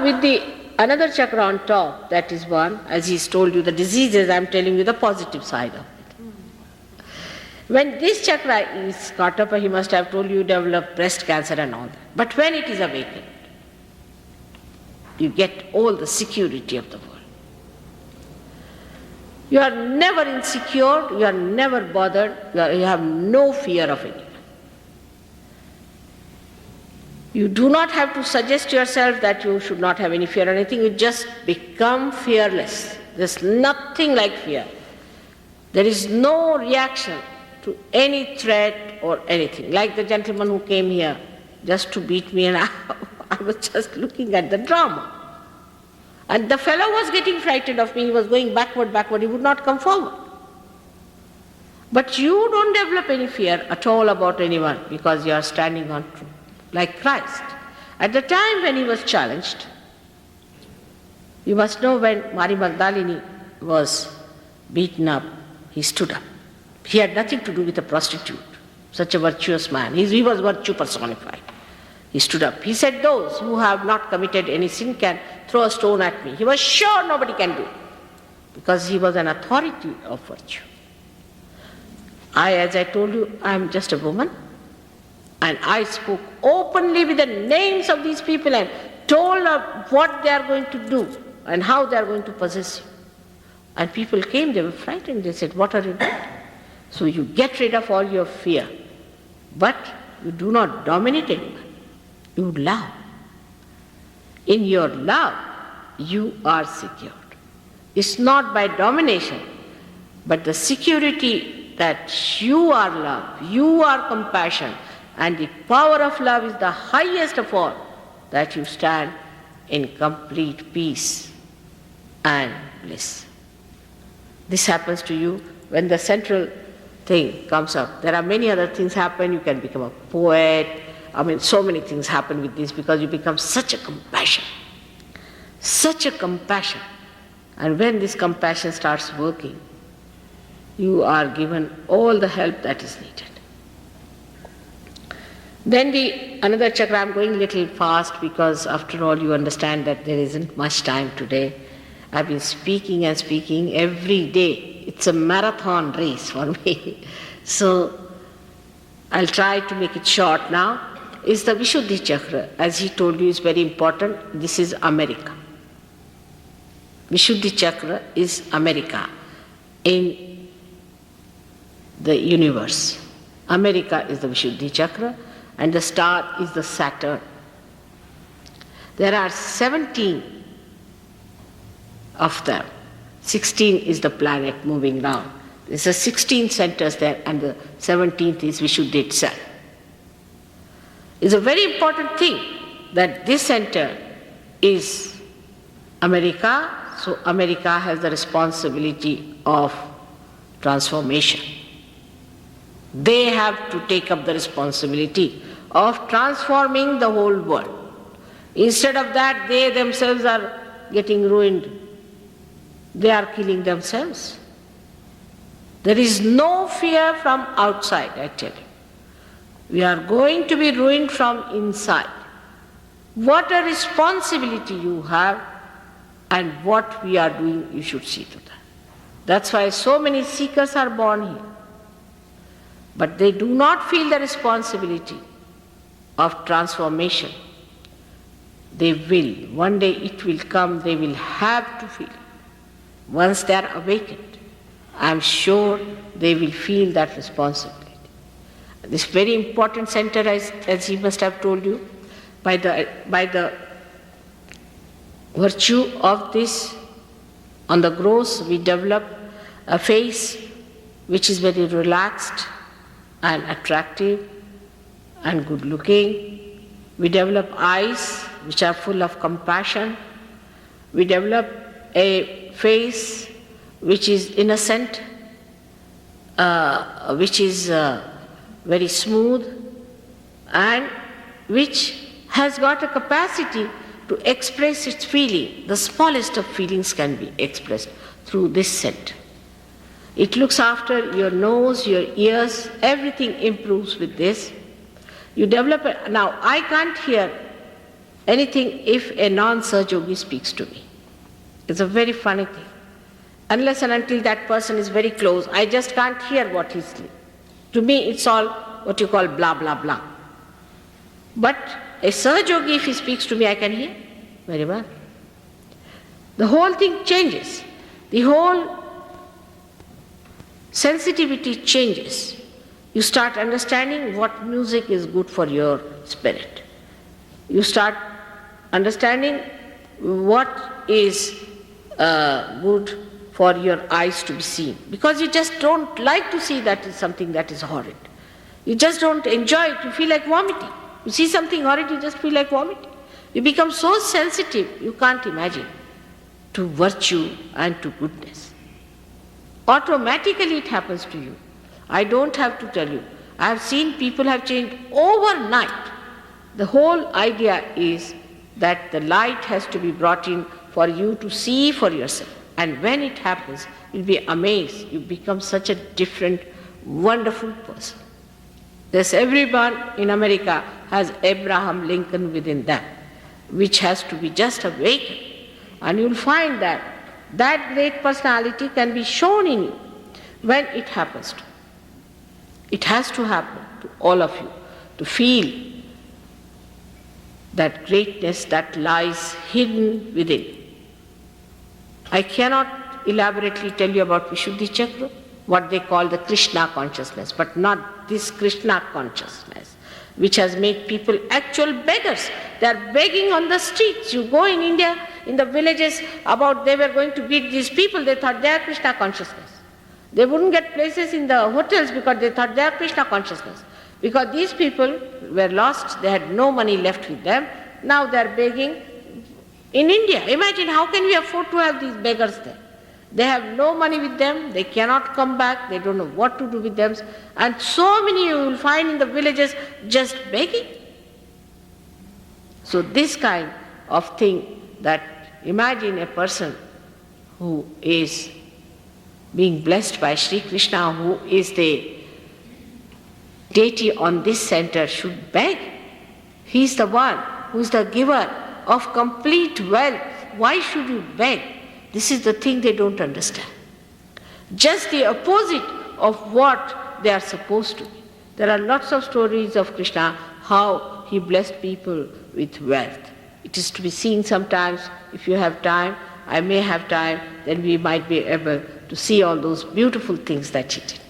with the another chakra on top, that is one, as he's told you the diseases, I'm telling you the positive side of it. When this chakra is caught up, he must have told you develop breast cancer and all that. But when it is awakened, you get all the security of the world. You are never insecure, you are never bothered, you have no fear of anyone. You do not have to suggest yourself that you should not have any fear or anything, you just become fearless. There's nothing like fear. There is no reaction to any threat or anything. Like the gentleman who came here just to beat me, and I was just looking at the drama. And the fellow was getting frightened of me, he was going backward, he would not come forward. But you don't develop any fear at all about anyone because you are standing on truth, like Christ. At the time when he was challenged, you must know when Mary Magdalene was beaten up, he stood up. He had nothing to do with a prostitute, such a virtuous man. He was virtue personified. He stood up. He said, those who have not committed any sin can throw a stone at me. He was sure nobody can do it because he was an authority of virtue. As I told you, I am just a woman, and I spoke openly with the names of these people and told them what they are going to do and how they are going to possess you. And people came, they were frightened. They said, what are you doing? So you get rid of all your fear, but you do not dominate anyone. You love. In your love, you are secured. It's not by domination, but the security that you are love, you are compassion, and the power of love is the highest of all, that you stand in complete peace and bliss. This happens to you when the central thing comes up. There are many other things happen. You can become a poet. So many things happen with this because you become such a compassion. Such a compassion. And when this compassion starts working, you are given all the help that is needed. Then another chakra, I'm going a little fast because after all you understand that there isn't much time today. I've been speaking and speaking every day. It's a marathon race for me. So I'll try to make it short now. Is the Vishuddhi chakra, as he told you, is very important. This is America. Vishuddhi chakra is America in the universe. America is the Vishuddhi chakra, and the star is the Saturn. There are 17 of them. 16 is the planet moving round. There's a 16 centers there, and the 17th is Vishuddhi itself. It's a very important thing that this center is America, so America has the responsibility of transformation. They have to take up the responsibility of transforming the whole world. Instead of that, they themselves are getting ruined. They are killing themselves. There is no fear from outside, I tell you. We are going to be ruined from inside. What a responsibility you have, and what we are doing, you should see to that. That's why so many seekers are born here. But they do not feel the responsibility of transformation. They will. One day it will come, they will have to feel it. Once they are awakened, I am sure they will feel that responsibility. This very important center, as he must have told you, by the virtue of this, on the gross we develop a face which is very relaxed and attractive and good looking. We develop eyes which are full of compassion. We develop a face which is innocent, which is very smooth, and which has got a capacity to express its feeling. The smallest of feelings can be expressed through this center. It looks after your nose, your ears, everything improves with this. You develop now I can't hear anything if a non-Sahaja yogi speaks to me. It's a very funny thing. Unless and until that person is very close, I just can't hear what he's saying. To me, it's all what you call blah, blah, blah. But a Sahaja yogi, if he speaks to me, I can hear very well. The whole thing changes. The whole sensitivity changes. You start understanding what music is good for your spirit. You start understanding what is good for your eyes to be seen. Because you just don't like to see that is something that is horrid. You just don't enjoy it. You feel like vomiting. You see something horrid, you just feel like vomiting. You become so sensitive, you can't imagine, to virtue and to goodness. Automatically it happens to you. I don't have to tell you. I have seen people have changed overnight. The whole idea is that the light has to be brought in for you to see for yourself. And when it happens, you'll be amazed. You become such a different, wonderful person. There's everyone in America has Abraham Lincoln within them, which has to be just awakened. And you'll find that that great personality can be shown in you when it happens to you. It has to happen to all of you to feel that greatness that lies hidden within. I cannot elaborately tell you about Vishuddhi chakra, what they call the Krishna consciousness, but not this Krishna consciousness, which has made people actual beggars. They are begging on the streets. You go in India, in the villages, they were going to beat these people, they thought they are Krishna consciousness. They wouldn't get places in the hotels because they thought they are Krishna consciousness. Because these people were lost, they had no money left with them, now they are begging in India. Imagine how can we afford to have these beggars there? They have no money with them, they cannot come back, they don't know what to do with them, and so many you will find in the villages just begging. So this kind of thing, that imagine a person who is being blessed by Sri Krishna, who is the deity on this center, should beg. He is the one who is the giver of complete wealth. Why should you beg? This is the thing they don't understand. Just the opposite of what they are supposed to be. There are lots of stories of Krishna, how he blessed people with wealth. It is to be seen sometimes. If you have time, I may have time, then we might be able to see all those beautiful things that he did.